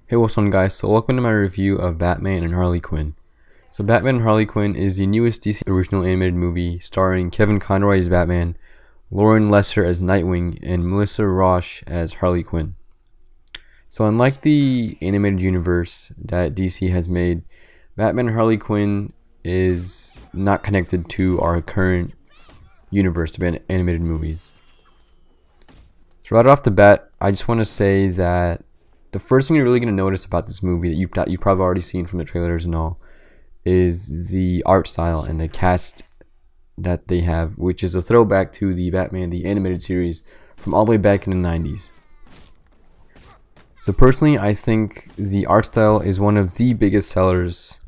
Hey, what's on, guys? So welcome to my review of Batman and Harley Quinn. So Batman and Harley Quinn is the newest DC original animated movie starring Kevin Conroy as Batman, Lauren Lesser as Nightwing, and Melissa Rauch as Harley Quinn. So unlike the animated universe that DC has made, Batman and Harley Quinn is not connected to our current universe of animated movies. So right off the bat, I just want to say that the first thing you're really going to notice about this movie that you've probably already seen from the trailers and all is the art style and the cast that they have, which is a throwback to the Batman the animated series from all the way back in the 90s. So personally, I think the art style is one of the biggest sellers,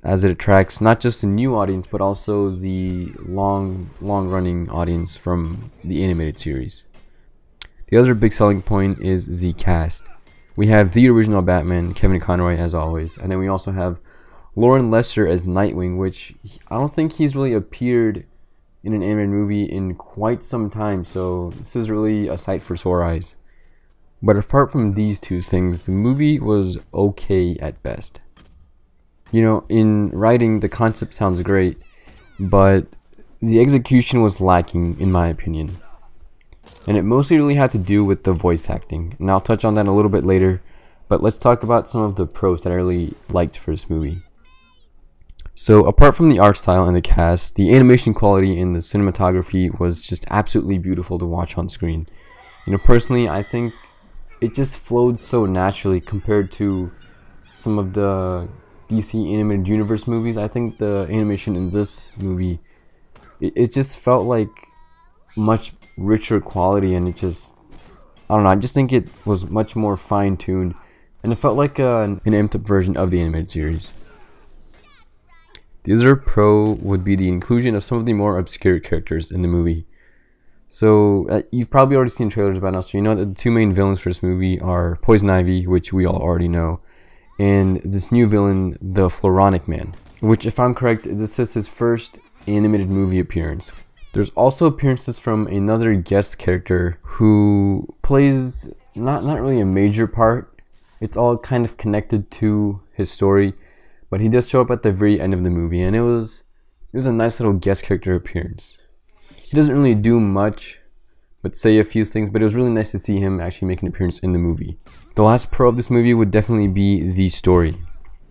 as it attracts not just a new audience but also the long running audience from the animated series. The other big selling point is the cast. We have the original Batman, Kevin Conroy, as always, and then we also have Lauren Lesser as Nightwing, which I don't think he's really appeared in an animated movie in quite some time, so this is really a sight for sore eyes. But apart from these two things, the movie was okay at best. You know, in writing, the concept sounds great, but the execution was lacking, in my opinion. And it mostly really had to do with the voice acting, and I'll touch on that a little bit later, but let's talk about some of the pros that I really liked for this movie. So apart from the art style and the cast, the animation quality and the cinematography was just absolutely beautiful to watch on screen. You know, personally, I think it just flowed so naturally compared to some of the DC animated universe movies. I think the animation in this movie, it just felt like much richer quality, and it just, I don't know, I just think it was much more fine-tuned, and it felt like an amped up version of the animated series. The other pro would be the inclusion of some of the more obscure characters in the movie. So you've probably already seen trailers by now, so you know that the two main villains for this movie are Poison Ivy, which we all already know, and this new villain, the Floronic Man, which, if I'm correct, this is his first animated movie appearance. There's also appearances from another guest character who plays not really a major part. It's all kind of connected to his story, but he does show up at the very end of the movie, and it was a nice little guest character appearance. He doesn't really do much, but say a few things, but it was really nice to see him actually make an appearance in the movie. The last pro of this movie would definitely be the story.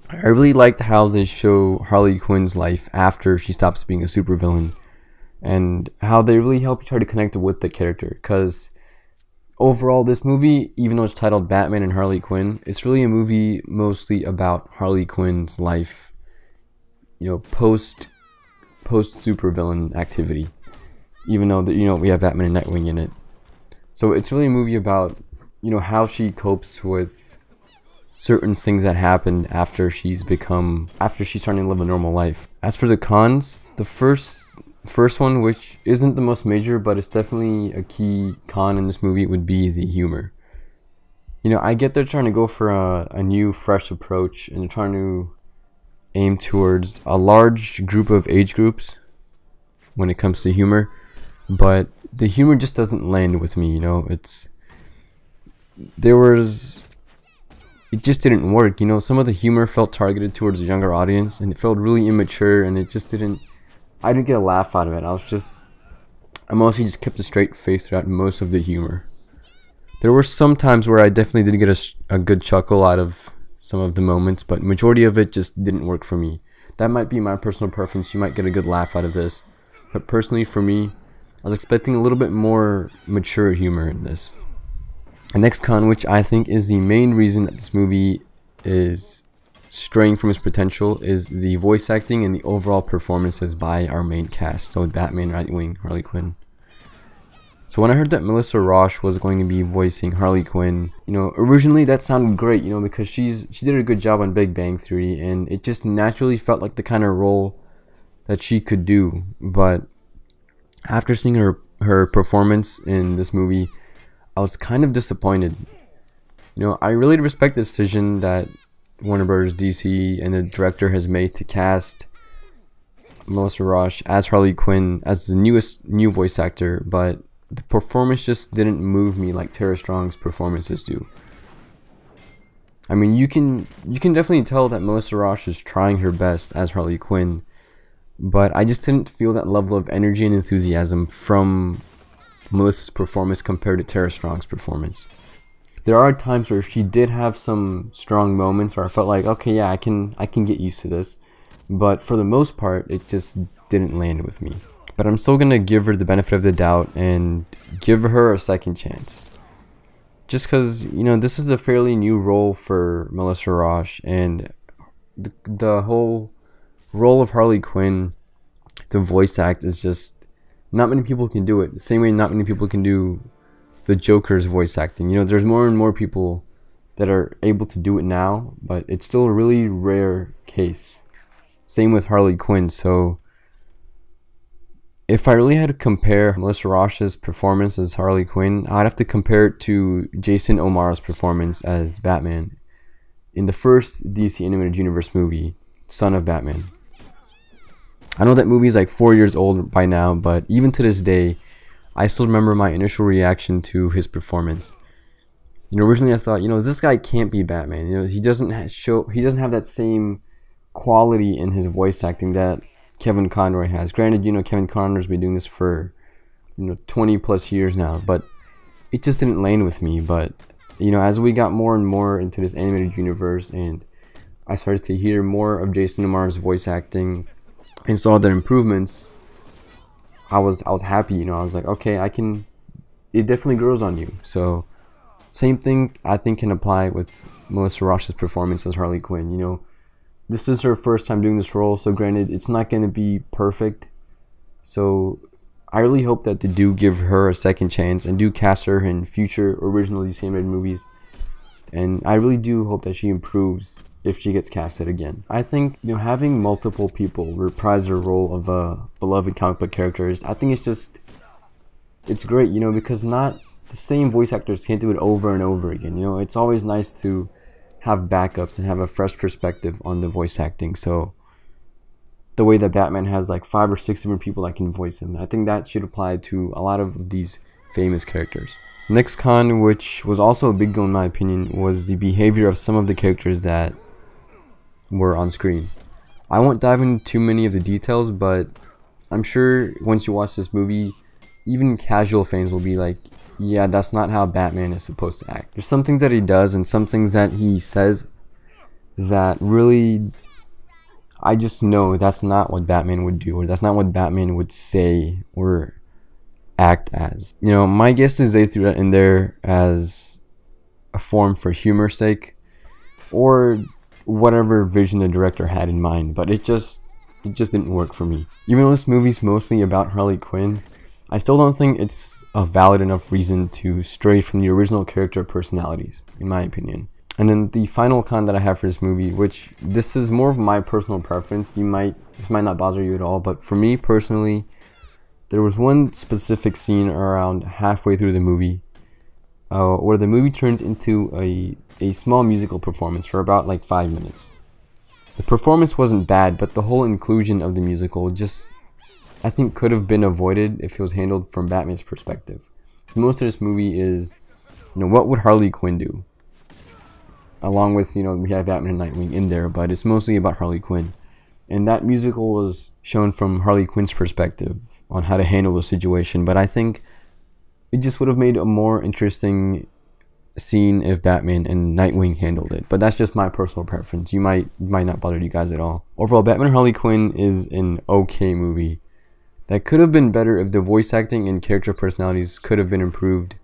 I really liked how they show Harley Quinn's life after she stops being a supervillain, and how they really help you try to connect with the character, because overall this movie, even though it's titled Batman and Harley Quinn, it's really a movie mostly about Harley Quinn's life, you know, post supervillain activity, even though we have Batman and Nightwing in it. So it's really a movie about, you know, how she copes with certain things that happened after she's starting to live a normal life. As for the cons, the first one, which isn't the most major, but it's definitely a key con in this movie, would be the humor. You know, I get they're trying to go for a new, fresh approach, and they're trying to aim towards a large group of age groups when it comes to humor, but the humor just doesn't land with me. You know, it just didn't work. You know, some of the humor felt targeted towards a younger audience, and it felt really immature, and I didn't get a laugh out of it. I mostly just kept a straight face throughout most of the humor. There were some times where I definitely did get a good chuckle out of some of the moments, but majority of it just didn't work for me. That might be my personal preference. You might get a good laugh out of this, but personally for me, I was expecting a little bit more mature humor in this. The next con, which I think is the main reason that this movie is straying from its potential, is the voice acting and the overall performances by our main cast, so Batman, Nightwing, Harley Quinn. So when I heard that Melissa Rauch was going to be voicing Harley Quinn, you know, originally that sounded great, you know, because she did a good job on Big Bang Theory, and it just naturally felt like the kind of role that she could do. But after seeing her performance in this movie, I was kind of disappointed. You know, I really respect the decision that Warner Bros. DC and the director has made to cast Melissa Rauch as Harley Quinn as the new voice actor, but the performance just didn't move me like Tara Strong's performances do. I mean, you can definitely tell that Melissa Roche is trying her best as Harley Quinn, but I just didn't feel that level of energy and enthusiasm from Melissa's performance compared to Tara Strong's performance. There are times where she did have some strong moments where I felt like, okay, yeah, I can get used to this, but for the most part, it just didn't land with me. But I'm still gonna give her the benefit of the doubt and give her a second chance. Just because, you know, this is a fairly new role for Melissa Roche, and the whole role of Harley Quinn, the voice act, is just not many people can do it. The same way not many people can do the Joker's voice acting. You know, there's more and more people that are able to do it now, but it's still a really rare case. Same with Harley Quinn. So if I really had to compare Melissa Roche's performance as Harley Quinn, I'd have to compare it to Jason O'Mara's performance as Batman in the first DC Animated Universe movie, Son of Batman. I know that movie is like 4 years old by now, but even to this day, I still remember my initial reaction to his performance. You know, originally I thought, you know, this guy can't be Batman. You know, he doesn't have that same quality in his voice acting that Kevin Conroy has. Granted, you know, Kevin Conroy's been doing this for, you know, 20 plus years now, but it just didn't land with me. But, you know, as we got more and more into this animated universe and I started to hear more of Jason O'Mara's voice acting and saw the improvements, I was happy. You know, I was like, okay, it definitely grows on you. So same thing I think can apply with Melissa Roche's performance as Harley Quinn. You know, this is her first time doing this role, so granted, it's not going to be perfect. So I really hope that they do give her a second chance and do cast her in future original DC animated movies. And I really do hope that she improves if she gets casted again. I think, you know, having multiple people reprise their role of a beloved comic book characters, I think it's great, you know, because not the same voice actors can't do it over and over again. You know, it's always nice to have backups and have a fresh perspective on the voice acting. So the way that Batman has like 5 or 6 different people that can voice him, I think that should apply to a lot of these famous characters. Next con, which was also a big deal in my opinion, was the behavior of some of the characters that were on screen. I won't dive into too many of the details, but I'm sure once you watch this movie, even casual fans will be like, yeah, that's not how Batman is supposed to act. There's some things that he does and some things that he says that really, I just know that's not what Batman would do, or that's not what Batman would say or act as. You know, my guess is they threw that in there as a form for humor's sake, or whatever vision the director had in mind, but it just didn't work for me. Even though this movie's mostly about Harley Quinn, I still don't think it's a valid enough reason to stray from the original character personalities, in my opinion. And then the final con that I have for this movie, which this is more of my personal preference, this might not bother you at all, but for me personally, there was one specific scene around halfway through the movie where the movie turns into a small musical performance for about like 5 minutes. The performance wasn't bad, but the whole inclusion of the musical just, I think, could have been avoided if it was handled from Batman's perspective. So most of this movie is, you know, what would Harley Quinn do? Along with, you know, we have Batman and Nightwing in there, but it's mostly about Harley Quinn. And that musical was shown from Harley Quinn's perspective on how to handle the situation. But I think it just would have made a more interesting scene if Batman and Nightwing handled it. But that's just my personal preference. You might not bother you guys at all. Overall, Batman and Harley Quinn is an okay movie that could have been better if the voice acting and character personalities could have been improved.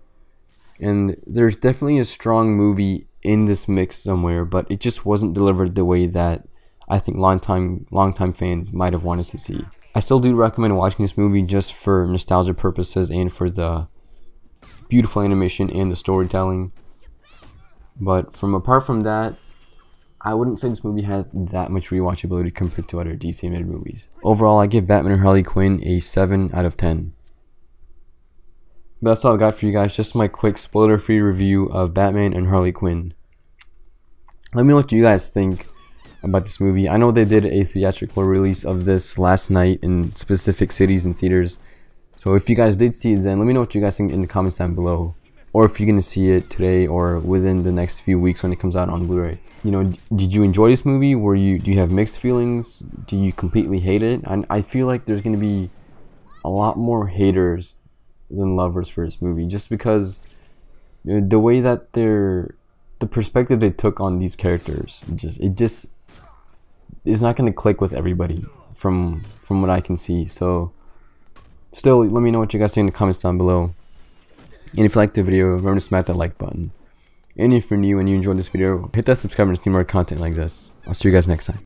And there's definitely a strong movie in this mix somewhere, but it just wasn't delivered the way that I think longtime fans might have wanted to see. I still do recommend watching this movie just for nostalgia purposes and for the beautiful animation and the storytelling. But apart from that, I wouldn't say this movie has that much rewatchability compared to other DC animated movies. Overall, I give Batman and Harley Quinn a 7 out of 10. But that's all I got for you guys. Just my quick spoiler-free review of Batman and Harley Quinn. Let me know what you guys think about this movie. I know they did a theatrical release of this last night in specific cities and theaters. So if you guys did see it then, let me know what you guys think in the comments down below. or if you're gonna see it today or within the next few weeks when it comes out on Blu-ray. You know, did you enjoy this movie? Do you have mixed feelings? Do you completely hate it? And I feel like there's gonna be a lot more haters than lovers for this movie, just because the way that the perspective they took on these characters, it just is not gonna click with everybody from what I can see. So still, let me know what you guys think in the comments down below. And if you liked the video, remember to smack that like button. And if you're new and you enjoyed this video, hit that subscribe button to see more content like this. I'll see you guys next time.